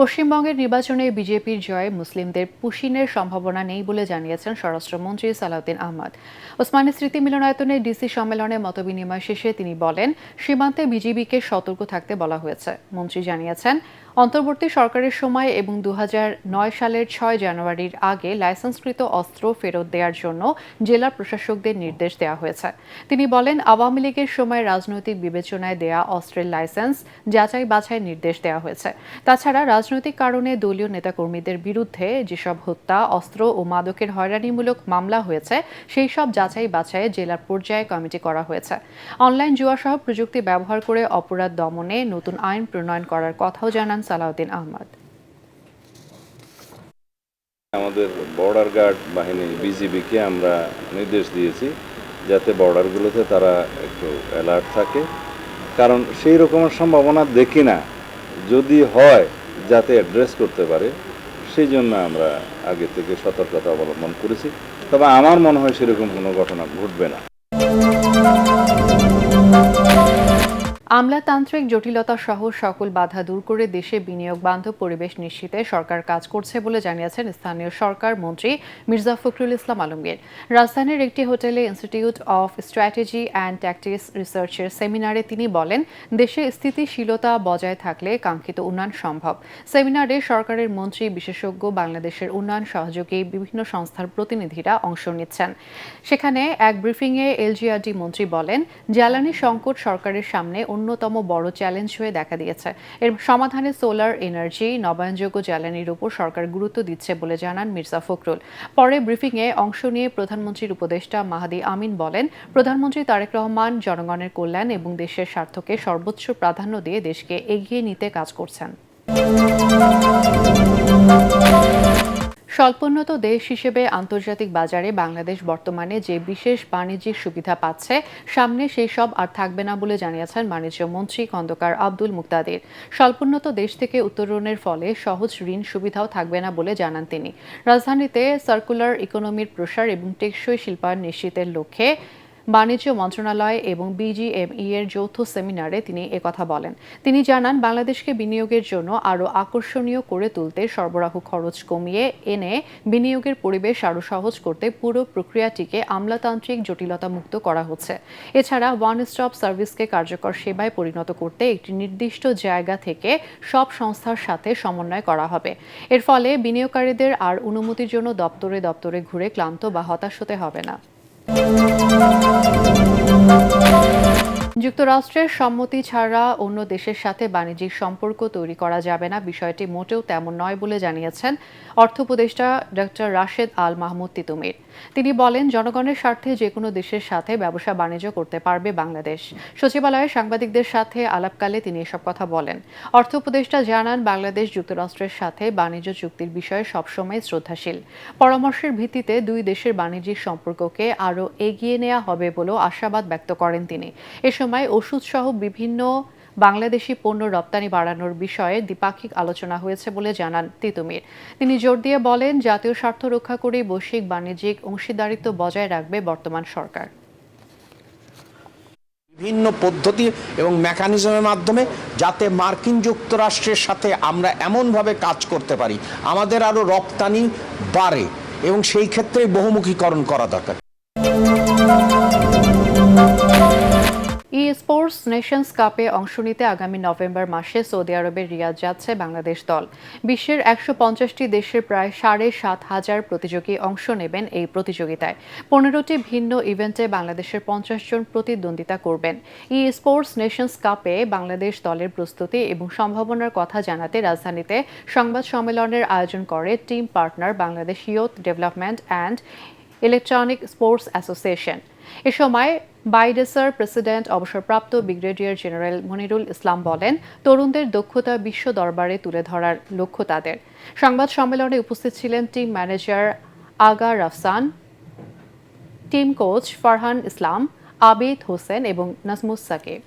পশ্চিমবঙ্গের নির্বাচনে বিজেপির জয়ে মুসলিমদের পুশিনের সম্ভাবনা নেই বলে জানিয়েছেন স্বরাষ্ট্রমন্ত্রী সালাউদ্দিন আহমদ। ওসমানী স্মৃতি মিলনায়তনে ডিসি সম্মেলনে মতবিনিময় শেষে তিনি বলেন, সীমান্তে বিজিবিকে সতর্ক থাকতে বলা হয়েছে। মন্ত্রী জানিয়েছেন, অন্তর্বর্তী সরকারের সময় এবং 2009 সালের 6 জানুয়ারির আগে লাইসেন্সকৃত অস্ত্র ফেরত দেওয়ার জন্য জেলা প্রশাসকদের নির্দেশ দেওয়া হয়েছে। তিনি বলেন, আওয়ামী লীগের সময় রাজনৈতিক বিবেচনায় দেয়া অস্ত্রের লাইসেন্স যাচাই বাছাইয়ের নির্দেশ দেওয়া হয়েছে। তাছাড়া রাজনৈতিক কারণে দলীয় নেতাকর্মীদের বিরুদ্ধে যেসব হত্যা, অস্ত্র ও মাদকের হয়রানিমূলক মামলা হয়েছে সেই সব যাচাই বাছাইয়ে জেলার পর্যায়ে কমিটি করা হয়েছে। অনলাইন জুয়াসহ প্রযুক্তি ব্যবহার করে অপরাধ দমনে নতুন আইন প্রণয়ন করার কথাও জানান সালাউদ্দিন আহমদ। আমাদের বর্ডার গার্ড বাহিনী বিজিবিকে আমরা নির্দেশ দিয়েছি যাতে বর্ডারগুলোতে তারা একটু অ্যালার্ট থাকে, কারণ সেই রকমের সম্ভাবনা দেখি না। যদি হয় যাতে অ্যাড্রেস করতে পারে, সেই জন্য আমরা আগে থেকে সতর্কতা অবলম্বন করেছি। তবে আমার মনে হয় সেরকম কোনো ঘটনা ঘটবে না। আমলাতান্ত্রিক জটিলতা সহ সকল বাধা দূর করে দেশে বিনিয়োগ বান্ধব পরিবেশ নিশ্চিতে সরকার কাজ করছে বলে জানিয়েছেন স্থানীয় সরকার মন্ত্রী মির্জা ফখরুল ইসলাম আলমগীর। রাজধানীর একটি হোটেলে institute of strategy and tactics রিসার্চের সেমিনারে তিনি বলেন, দেশে স্থিতিশীলতা বজায় থাকলে কাঙ্ক্ষিত উন্নয়ন সম্ভব। সেমিনারে সরকারের মন্ত্রী, বিশেষজ্ঞ, বাংলাদেশের উন্নয়ন সহযোগী বিভিন্ন সংস্থার প্রতিনিধিরা অংশ নিচ্ছেন। সেখানে এক ব্রিফিংয়ে এলজিআরডি মন্ত্রী বলেন, জ্বালানি সংকট সরকারের সামনে অন্যতম বড় চ্যালেঞ্জ হয়ে দেখা দিয়েছে। এর সমাধানে সোলার এনার্জি, নবায়নযোগ্য জ্বালানির উপর সরকার গুরুত্ব দিচ্ছে বলে জানান মির্জা ফখরুল। পরে ব্রিফিংয়ে অংশ নিয়ে প্রধানমন্ত্রীর উপদেষ্টা মাহাদি আমিন বলেন, প্রধানমন্ত্রী তারেক রহমান জনগণের কল্যাণ এবং দেশের স্বার্থকে সর্বোচ্চ প্রাধান্য দিয়ে দেশকে এগিয়ে নিতে কাজ করছেন। স্বল্পোন্নত দেশ হিসেবে আন্তর্জাতিক বাজারে বাংলাদেশ বর্তমানে যে বিশেষ বাণিজ্যিক সুবিধা পাচ্ছে, সামনে সেই সব আর থাকবে না বলে জানিয়েছেন বাণিজ্য মন্ত্রী খন্দকার আব্দুল মুকতাদির। স্বল্পোন্নত দেশ থেকে উত্তরণের ফলে সহজ ঋণ সুবিধাও থাকবে না বলে জানান তিনি। রাজধানীতে সার্কুলার ইকোনমির প্রসার এবং টেকসই শিল্পায়ন নিশ্চিতের লক্ষ্যে বাণিজ্য মন্ত্রণালয় এবং বিজিএমই এর যৌথ সেমিনারে তিনি একথা বলেন। তিনি জানান, বাংলাদেশকে বিনিয়োগের জন্য আরও আকর্ষণীয় করে তুলতে সরবরাহ খরচ কমিয়ে এনে বিনিয়োগের পরিবেশ আরও সহজ করতে পুরো প্রক্রিয়াটিকে আমলাতান্ত্রিক জটিলতা মুক্ত করা হচ্ছে। এছাড়া ওয়ান স্টপ সার্ভিসকে কার্যকর সেবায় পরিণত করতে একটি নির্দিষ্ট জায়গা থেকে সব সংস্থার সাথে সমন্বয় করা হবে। এর ফলে বিনিয়োগকারীদের আর অনুমতির জন্য দপ্তরে দপ্তরে ঘুরে ক্লান্ত বা হতাশ হতে হবে না। যুক্তরাষ্ট্রের সম্মতি ছাড়া অন্য দেশের সাথে বাণিজ্যিক সম্পর্ক তৈরি করা যাবে না, বিষয়টি মোটেও তেমন নয় বলে জানিয়েছেন অর্থ উপদেষ্টা ডক্টর রাশেদ আল মাহমুদ তিতুমির। তিনি বলেন, জনগণের স্বার্থে যে কোনো দেশের সাথে ব্যবসা বাণিজ্য করতে পারবে বাংলাদেশ। সচিবালয়ে সাংবাদিকদের সাথে আলাপকালে তিনি এসব কথা বলেন। অর্থ উপদেষ্টা জানান, বাংলাদেশ যুক্তরাষ্ট্রের সাথে বাণিজ্য চুক্তির বিষয়ে সবসময় শ্রদ্ধাশীল। পরামর্শের ভিত্তিতে দুই দেশের বাণিজ্যিক সম্পর্ককে আরও এগিয়ে নেওয়া হবে বলেও আশাবাদ ব্যক্ত করেন তিনি। এ সময় ওষুধসহ বিভিন্ন বাংলাদেশি পণ্য রপ্তানি বাড়ানোর বিষয়ে দ্বিপাক্ষিক আলোচনা হয়েছে বলে জানান তিতুমির। তিনি জোর দিয়ে বলেন, জাতীয় স্বার্থ রক্ষা করে বৈশ্বিক বাণিজ্যিক অংশীদারিত্ব বজায় রাখবে বর্তমান সরকার। বিভিন্ন পদ্ধতি এবং মেকানিজমের মাধ্যমে যাতে মার্কিন যুক্তরাষ্ট্রের সাথে আমরা এমনভাবে কাজ করতে পারি আমাদের আরও রপ্তানি বাড়ে, এবং সেই ক্ষেত্রে বহুমুখীকরণ করা দরকার। স্পোর্টস নেশনস কাপে অংশ নিতে আগামী নভেম্বর মাসে সৌদি আরবের রিয়াদ যাচ্ছে বাংলাদেশ দল। বিশ্বের 150টি দেশের প্রায় 7,500 প্রতিযোগী অংশ নেবেন এই প্রতিযোগিতায়। 15টি ভিন্ন ইভেন্টে বাংলাদেশের 50 জন প্রতিদ্বন্দ্বিতা করবেন। স্পোর্টস নেশনস কাপে বাংলাদেশ দলের প্রস্তুতি এবং সম্ভাবনার কথা জানাতে রাজধানীতে সংবাদ সম্মেলনের আয়োজন করে team partner Bangladesh youth development and electronic sports association. এ সময় বাইডেসার প্রেসিডেন্ট অবসরপ্রাপ্ত ব্রিগেডিয়ার জেনারেল মনিরুল ইসলাম বলেন, তরুণদের দক্ষতা বিশ্ব দরবারে তুলে ধরার লক্ষ্য তাদের। সংবাদ সম্মেলনে উপস্থিত ছিলেন টিম ম্যানেজার আগা রাফসান, টিম কোচ ফারহান ইসলাম, আবিদ হোসেন এবং নাজমুস সাকিব।